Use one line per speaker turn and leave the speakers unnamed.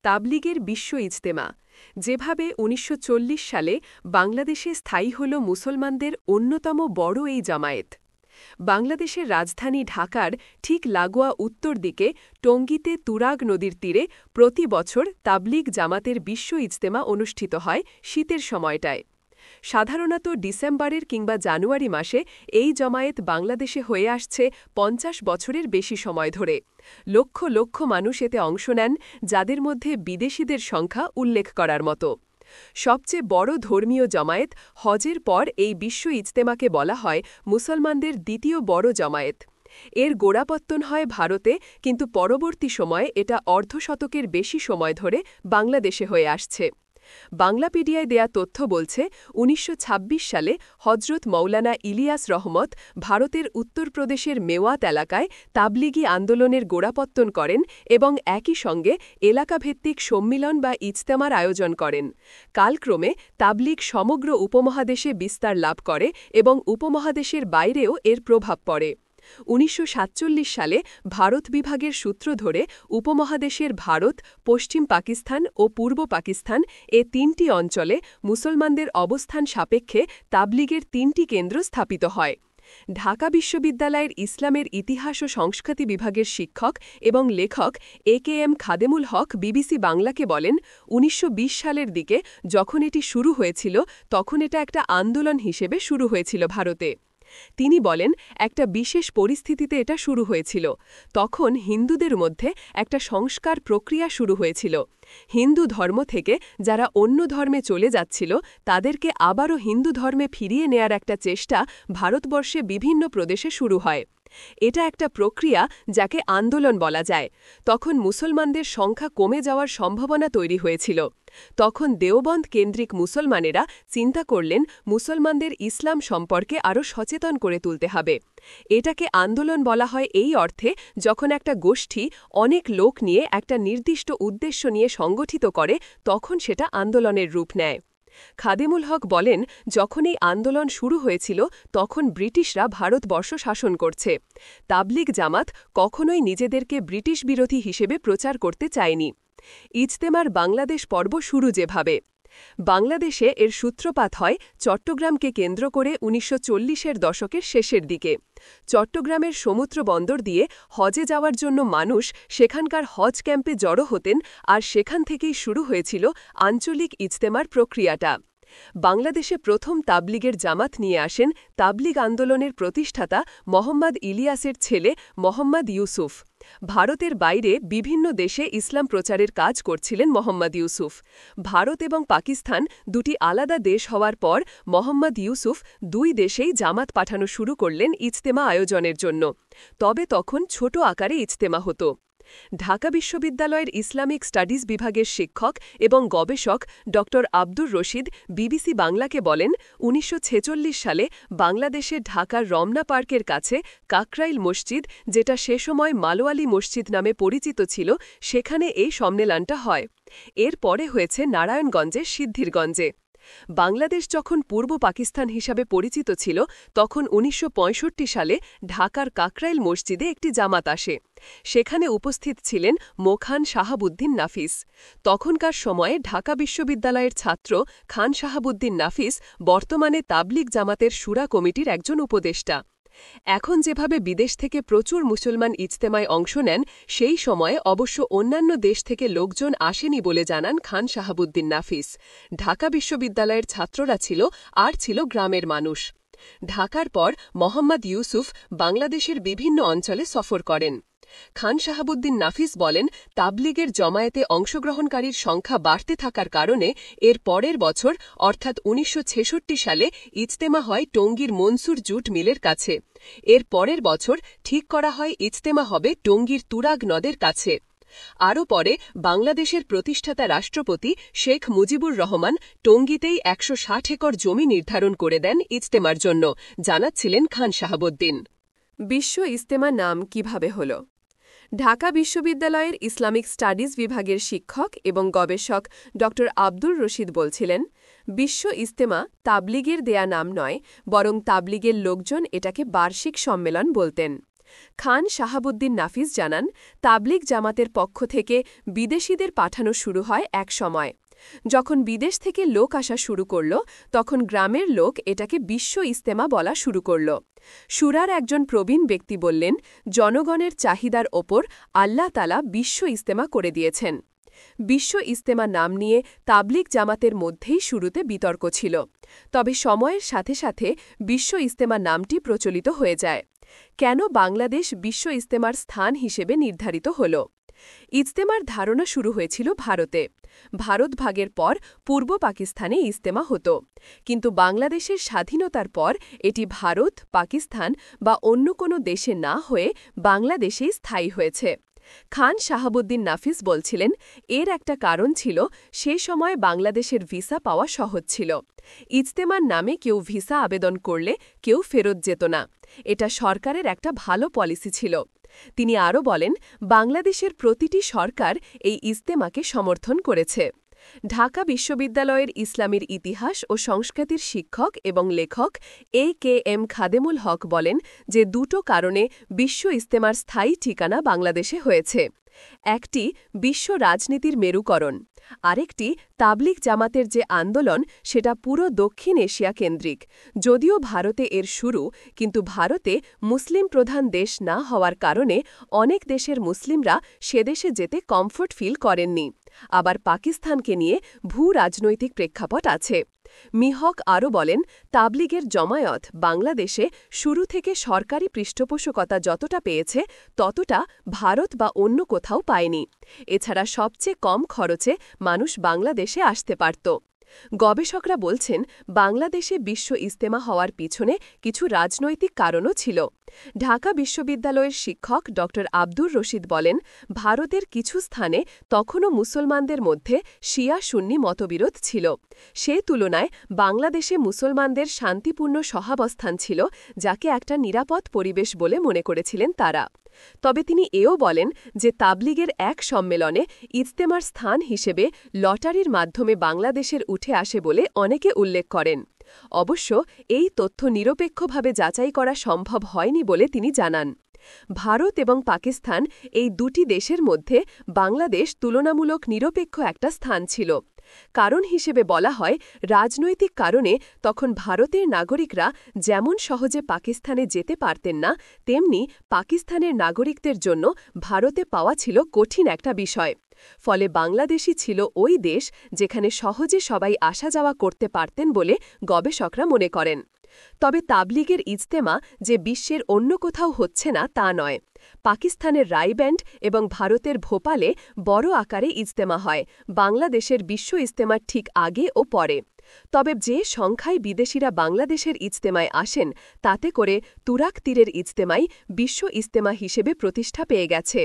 তাবলিগের বিশ্ব ইজতেমা যেভাবে ১৯৪০ সালে বাংলাদেশে স্থায়ী হল মুসলমানদের অন্যতম বড় এই জামায়াত। বাংলাদেশের রাজধানী ঢাকার ঠিক লাগোয়া উত্তর দিকে টঙ্গীতে তুরাগ নদীর তীরে প্রতি বছর তাবলিগ জামাতের বিশ্ব ইজতেমা অনুষ্ঠিত হয় শীতের সময়টায়। সাধারণত ডিসেম্বরের কিংবা জানুয়ারি মাসে এই জমায়েত বাংলাদেশে হয়ে আসছে ৫০ বছরের বেশি সময় ধরে। লক্ষ লক্ষ মানুষ এতে অংশ নেন, যাদের মধ্যে বিদেশিদের সংখ্যা উল্লেখ করার মতো। সবচেয়ে বড় ধর্মীয় জমায়েত হজের পর এই বিশ্ব ইজতেমাকে বলা হয় মুসলমানদের দ্বিতীয় বড় জমায়েত। এর গোড়াপত্তন হয় ভারতে, কিন্তু পরবর্তী সময়ে এটা অর্ধশতকের বেশি সময় ধরে বাংলাদেশে হয়ে আসছে। বাংলাপিডিয়ায় দেয়া তথ্য বলছে ১৯২৬ সালে হজরত মৌলানা ইলিয়াস রহমত ভারতের উত্তরপ্রদেশের মেওয়াত এলাকায় তাবলিগি আন্দোলনের গোড়াপত্তন করেন এবং একই সঙ্গে এলাকাভিত্তিক সম্মিলন বা ইজতেমার আয়োজন করেন। কালক্রমে তাবলিগ সমগ্র উপমহাদেশে বিস্তার লাভ করে এবং উপমহাদেশের বাইরেও এর প্রভাব পড়ে। ১৯৪৭ সালে ভারত বিভাগের সূত্র ধরে উপমহাদেশের ভারত, পশ্চিম পাকিস্তান ও পূর্ব পাকিস্তান এ তিনটি অঞ্চলে মুসলমানদের অবস্থান সাপেক্ষে তাবলিগের তিনটি কেন্দ্র স্থাপিত হয়। ঢাকা বিশ্ববিদ্যালয়ের ইসলামের ইতিহাস ও সংস্কৃতি বিভাগের শিক্ষক এবং লেখক একেএম খাদেমুল হক বিবিসি বাংলাকে বলেন, ১৯২০ সালের দিকে যখন এটি শুরু হয়েছিল তখন এটা একটা আন্দোলন হিসেবে শুরু হয়েছিল ভারতে। তিনি বলেন, একটা বিশেষ পরিস্থিতিতে এটা শুরু হয়েছিল। তখন হিন্দুদের মধ্যে একটা সংস্কার প্রক্রিয়া শুরু হয়েছিল। হিন্দু ধর্ম থেকে যারা অন্য ধর্মে চলে যাচ্ছিল তাদেরকে আবারও হিন্দু ধর্মে ফিরিয়ে নেয়ার একটা চেষ্টা ভারতবর্ষে বিভিন্ন প্রদেশে শুরু হয়। এটা একটা প্রক্রিয়া যাকে আন্দোলন বলা যায়। তখন মুসলমানদের সংখ্যা কমে যাওয়ার সম্ভাবনা তৈরি হয়েছিল। তখন দেওবন্দ কেন্দ্রিক মুসলমানেরা চিন্তা করলেন মুসলমানদের ইসলাম সম্পর্কে আরও সচেতন করে তুলতে হবে। এটাকে আন্দোলন বলা হয় এই অর্থে যখন একটা গোষ্ঠী অনেক লোক নিয়ে একটা নির্দিষ্ট উদ্দেশ্য নিয়ে সংগঠিত করে, তখন সেটা আন্দোলনের রূপ নেয়। খাদেমুল হক বলেন, যখন এই আন্দোলন শুরু হয়েছিল তখন ব্রিটিশরা ভারতবর্ষ শাসন করছে। তাবলিগ জামাত কখনোই নিজেদেরকে ব্রিটিশ বিরোধী হিসেবে প্রচার করতে চায়নি। ইজতেমার বাংলাদেশ পর্ব শুরু যেভাবে বাংলাদেশে এর সূত্রপাত হয় চট্টগ্রামকে কেন্দ্র করে ১৯৪০-এর দশকের শেষের দিকে। চট্টগ্রামের সমুদ্র বন্দর দিয়ে হজে যাওয়ার জন্য মানুষ সেখানকার হজ ক্যাম্পে জড়ো হতেন, আর সেখান থেকেই শুরু হয়েছিল আঞ্চলিক ইজতেমার প্রক্রিয়াটা। বাংলাদেশে প্রথম তাবলিগের জামাত নিয়ে আসেন তাবলিগ আন্দোলনের প্রতিষ্ঠাতা মোহাম্মদ ইলিয়াসের ছেলে মোহাম্মদ ইউসুফ। ভারতের বাইরে বিভিন্ন দেশে ইসলাম প্রচারের কাজ করছিলেন মোহাম্মদ ইউসুফ। ভারত এবং পাকিস্তান দুটি আলাদা দেশ হওয়ার পর মোহাম্মদ ইউসুফ দুই দেশেই জামাত পাঠানো শুরু করলেন ইজতেমা আয়োজনের জন্য। তবে তখন ছোট আকারে ইজতেমা হতো। ঢাকা বিশ্ববিদ্যালয়ের ইসলামিক স্টাডিজ বিভাগের শিক্ষক এবং গবেষক ড আব্দুর রশিদ বিবিসি বাংলাকে বলেন, ১৯৪৬ সালে বাংলাদেশে ঢাকার রমনা পার্কের কাছে কাকরাইল মসজিদ, যেটা সে সময় মালোয়ালি মসজিদ নামে পরিচিত ছিল, সেখানে এই সম্মেলনটা হয়। এর পরে হয়েছে নারায়ণগঞ্জের সিদ্ধিরগঞ্জে। বাংলাদেশ যখন পূর্ব পাকিস্তান হিসাবে পরিচিত ছিল তখন ১৯৬৫ সালে ঢাকার কাকরাইল মসজিদে একটি জামাত আসে। সেখানে উপস্থিত ছিলেন মোখান শাহাবুদ্দিন নাফিস। তখনকার সময়ে ঢাকা বিশ্ববিদ্যালয়ের ছাত্র খান শাহাবুদ্দিন নাফিস বর্তমানে তাবলিগ জামাতের শুরা কমিটির একজন উপদেষ্টা। এখন যেভাবে বিদেশ থেকে প্রচুর মুসলমান ইজতেমায় অংশ নেন, সেই সময়ে অবশ্য অন্যান্য দেশ থেকে লোকজন আসেনি বলে জানান খান শাহাবুদ্দিন নাফিস। ঢাকা বিশ্ববিদ্যালয়ের ছাত্ররা ছিল আর ছিল গ্রামের মানুষ। ঢাকার পর মোহাম্মদ ইউসুফ বাংলাদেশের বিভিন্ন অঞ্চলে সফর করেন। খান শাহাবুদ্দিন নাফিস বলেন, তাবলিগের জমায়েতে অংশগ্রহণকারীর সংখ্যা বাড়তে থাকার কারণে এর পরের বছর অর্থাৎ ১৯৬৬ সালে ইজতেমা হয় টঙ্গীর মনসুর জুট মিলের কাছে। এর পরের বছর ঠিক করা হয় ইজতেমা হবে টঙ্গীর তুরাগ নদের কাছে। আরও পরে বাংলাদেশের প্রতিষ্ঠাতা রাষ্ট্রপতি শেখ মুজিবুর রহমান টঙ্গীতেই ১৬০ একর জমি নির্ধারণ করে দেন ইজতেমার জন্য, জানাচ্ছিলেন খান শাহাবুদ্দিন। বিশ্ব ইজতেমা নাম কিভাবে হল? ঢাকা বিশ্ববিদ্যালয়ের ইসলামিক স্টাডিজ বিভাগের শিক্ষক এবং গবেষক ড আব্দুর রশিদ বলছিলেন, বিশ্ব ইজতেমা তাবলিগের দেয়া নাম নয়, বরং তাবলিগের লোকজন এটাকে বার্ষিক সম্মেলন বলতেন। খান শাহাবুদ্দিন নাফিস জানান, তাবলিগ জামাতের পক্ষ থেকে বিদেশিদের পাঠানো শুরু হয় এক সময়। যখন বিদেশ থেকে লোক আসা শুরু করল, তখন গ্রামের লোক এটাকে বিশ্ব ইজতেমা বলা শুরু করল। শুরার একজন প্রবীণ ব্যক্তি বললেন, জনগণের চাহিদার ওপর আল্লাহ তাআলা বিশ্ব ইজতেমা করে দিয়েছেন। বিশ্ব ইজতেমা নাম নিয়ে তাবলিগ জামাতের মধ্যেই শুরুতে বিতর্ক ছিল, তবে সময়ের সাথে সাথে বিশ্ব ইজতেমা নামটি প্রচলিত হয়ে যায়। কেন বাংলাদেশ বিশ্ব ইজতেমার স্থান হিসেবে নির্ধারিত হল? ইজতেমার ধারণা শুরু হয়েছিল ভারতে। ভারত ভাগের পর পূর্ব পাকিস্তানে ইজতেমা হতো, কিন্তু বাংলাদেশের স্বাধীনতার পর এটি ভারত, পাকিস্তান বা অন্য কোনো দেশে না হয়ে বাংলাদেশেই স্থায়ী হয়েছে। খান শাহাবুদ্দিন নাফিস বলছিলেন, এর একটা কারণ ছিল সে সময় বাংলাদেশের ভিসা পাওয়া সহজ ছিল। ইজতেমার নামে কেউ ভিসা আবেদন করলে কেউ ফেরত যেত না। এটা সরকারের একটা ভালো পলিসি ছিল। তিনি আরও বলেন, বাংলাদেশের প্রতিটি সরকার এই ইজতেমাকে সমর্থন করেছে। ঢাকা বিশ্ববিদ্যালয়ের ইসলামের ইতিহাস ও সংস্কৃতির শিক্ষক এবং লেখক AKM খাদেমুল হক বলেন যে দুটো কারণে বিশ্ব ইজতেমার স্থায়ী ঠিকানা বাংলাদেশে হয়েছে। একটি বিশ্ব রাজনীতির মেরুকরণ, আরেকটি তাবলিগ জামাতের যে আন্দোলন সেটা পুরো দক্ষিণ এশিয়া কেন্দ্রিক। যদিও ভারতে এর শুরু, কিন্তু ভারতে মুসলিম প্রধান দেশ না হওয়ার কারণে অনেক দেশের মুসলিমরা সেদেশে যেতে কমফোর্ট ফিল করেননি। আবার পাকিস্তানকে নিয়ে ভূ রাজনৈতিক প্রেক্ষাপট আছে। মিহক আরও বলেন, তাবলিগের জমায়েত বাংলাদেশে শুরু থেকে সরকারি পৃষ্ঠপোষকতা যতটা পেয়েছে ততটা ভারত বা অন্য কোথাও পায়নি। এছাড়া সবচেয়ে কম খরচে মানুষ বাংলাদেশে আসতে পারত। গবেষকরা বলছেন, বাংলাদেশে বিশ্ব ইজতেমা হওয়ার পিছনে কিছু রাজনৈতিক কারণও ছিল। ঢাকা বিশ্ববিদ্যালয়ের শিক্ষক ড আব্দুর রশিদ বলেন, ভারতের কিছু স্থানে তখনও মুসলমানদের মধ্যে শিয়া সুন্নি মতবিরোধ ছিল। সে তুলনায় বাংলাদেশে মুসলমানদের শান্তিপূর্ণ সহাবস্থান ছিল, যাকে একটা নিরাপদ পরিবেশ বলে মনে করেছিলেন তারা। তবে তিনি এও বলেন যে তাবলিগের এক সম্মেলনে ইজতেমার স্থান হিসেবে লটারির মাধ্যমে বাংলাদেশের উঠে আসে বলে অনেকে উল্লেখ করেন। অবশ্য এই তথ্য নিরপেক্ষভাবে যাচাই করা সম্ভব হয়নি বলে তিনি জানান। ভারত এবং পাকিস্তান এই দুটি দেশের মধ্যে বাংলাদেশ তুলনামূলক নিরপেক্ষ একটা স্থান ছিল। কারণ হিসেবে বলা হয়, রাজনৈতিক কারণে তখন ভারতের নাগরিকরা যেমন সহজে পাকিস্তানে যেতে পারতেন না, তেমনি পাকিস্তানের নাগরিকদের জন্য ভারতে পাওয়া ছিল কঠিন একটা বিষয়। ফলে বাংলাদেশই ছিল ওই দেশ যেখানে সহজে সবাই আসা যাওয়া করতে পারতেন বলে গবেষকরা মনে করেন। তবে তাবলিগের ইজতেমা যে বিশ্বের অন্য কোথাও হচ্ছে না তা নয়। পাকিস্তানের রায়ব্যান্ড এবং ভারতের ভোপালে বড় আকারে ইজতেমা হয়, বাংলাদেশের বিশ্ব ইজতেমার ঠিক আগে ও পরে। তবে যে সংখ্যায় বিদেশিরা বাংলাদেশের ইজতেমায় আসেন, তাতে করে তুরাগ তীরের ইজতেমাই বিশ্ব ইজতেমা হিসেবে প্রতিষ্ঠা পেয়ে গেছে।